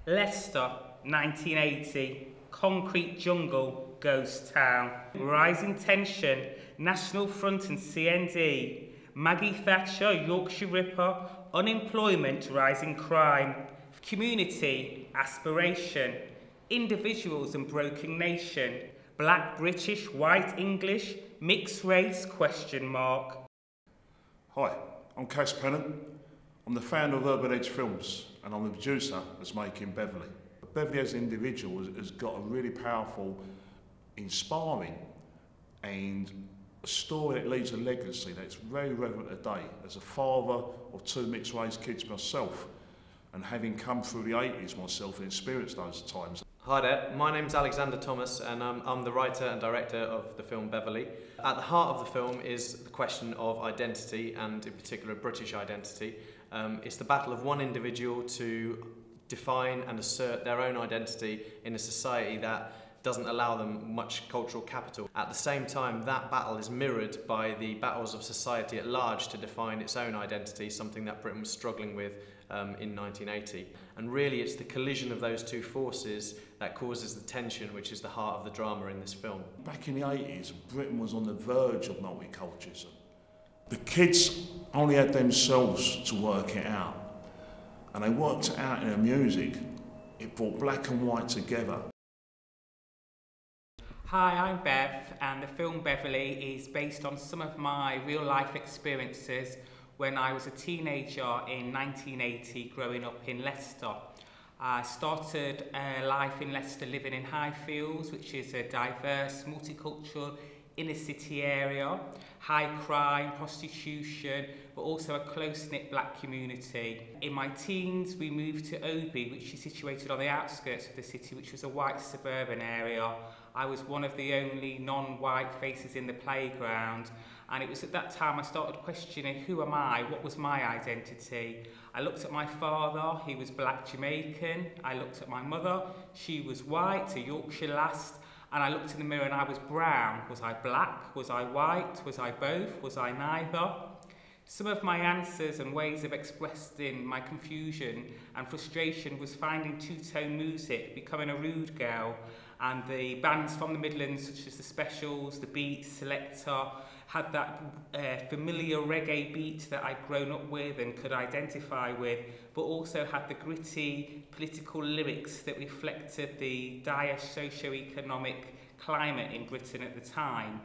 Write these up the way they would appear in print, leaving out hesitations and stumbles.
Leicester, 1980, concrete jungle, ghost town. Rising tension, National Front and CND. Maggie Thatcher, Yorkshire Ripper. Unemployment, rising crime. Community, aspiration. Individuals and broken nation. Black, British, white, English, mixed race, question mark. Hi, I'm Pennant. I'm the founder of Urban Edge Films and I'm the producer that's making Beverley. Beverley as an individual has got a really powerful, inspiring and a story that leaves a legacy that's very relevant today. As a father of two mixed race kids myself and having come through the 80s myself and experienced those times. Hi there, my name's Alexander Thomas and I'm the writer and director of the film Beverley. At the heart of the film is the question of identity and in particular British identity. It's the battle of one individual to define and assert their own identity in a society that doesn't allow them much cultural capital. At the same time, that battle is mirrored by the battles of society at large to define its own identity, something that Britain was struggling with in 1980. And really it's the collision of those two forces that causes the tension, which is the heart of the drama in this film. Back in the 80s, Britain was on the verge of multiculturalism. The kids only had themselves to work it out. And they worked it out in their music. It brought black and white together. Hi, I'm Bev, and the film Beverley is based on some of my real-life experiences when I was a teenager in 1980 growing up in Leicester. I started life in Leicester living in Highfields, which is a diverse, multicultural inner city area, high crime, prostitution, but also a close-knit black community. In my teens, we moved to Oby, which is situated on the outskirts of the city, which was a white suburban area. I was one of the only non-white faces in the playground, and it was at that time I started questioning, who am I? What was my identity? I looked at my father, he was black Jamaican. I looked at my mother, she was white, a Yorkshire lass. And I looked in the mirror and I was brown. Was I black? Was I white? Was I both? Was I neither? Some of my answers and ways of expressing my confusion and frustration was finding two-tone music, becoming a rude girl, and the bands from the Midlands such as the Specials, the Beats, Selector, had that familiar reggae beat that I'd grown up with and could identify with, but also had the gritty political lyrics that reflected the dire socio-economic climate in Britain at the time.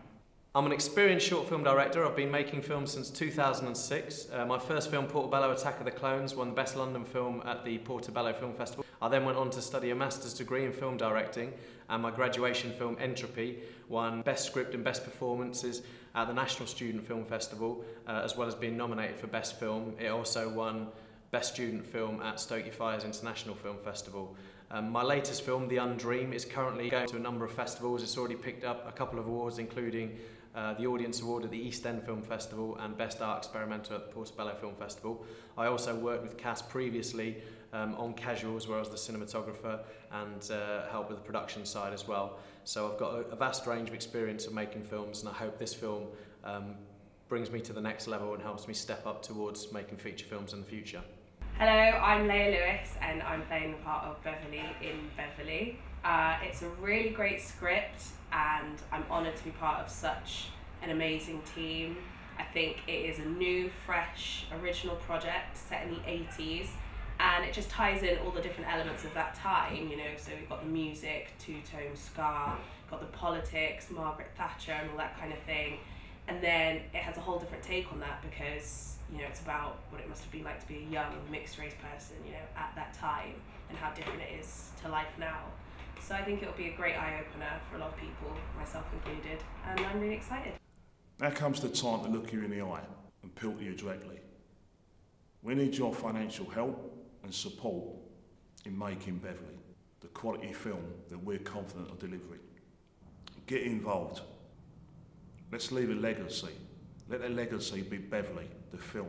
I'm an experienced short film director. I've been making films since 2006. My first film, Portobello Attack of the Clones, won the Best London Film at the Portobello Film Festival. I then went on to study a master's degree in film directing, and my graduation film, Entropy, won Best Script and Best Performances at the National Student Film Festival, as well as being nominated for Best Film. It also won Best Student Film at Stoke-on-Fire's International Film Festival. My latest film, The Undream, is currently going to a number of festivals. It's already picked up a couple of awards, including the Audience Award at the East End Film Festival and Best Art Experimental at the Portobello Film Festival. I also worked with Cass previously on Casuals, where I was the cinematographer, and helped with the production side as well. So I've got a vast range of experience of making films, and I hope this film brings me to the next level and helps me step up towards making feature films in the future. Hello, I'm Laya Lewis and I'm playing the part of Beverley in Beverley. It's a really great script and I'm honoured to be part of such an amazing team. I think it is a new, fresh, original project set in the 80s, and it just ties in all the different elements of that time, you know, so we've got the music, two-tone ska, got the politics, Margaret Thatcher and all that kind of thing. And then it has a whole different take on that because, you know, it's about what it must have been like to be a young mixed race person, you know, at that time and how different it is to life now. So I think it'll be a great eye-opener for a lot of people, myself included, and I'm really excited. Now comes the time to look you in the eye and appeal to you directly. We need your financial help and support in making Beverley the quality film that we're confident of delivering. Get involved. Let's leave a legacy. Let the legacy be Beverley, the film.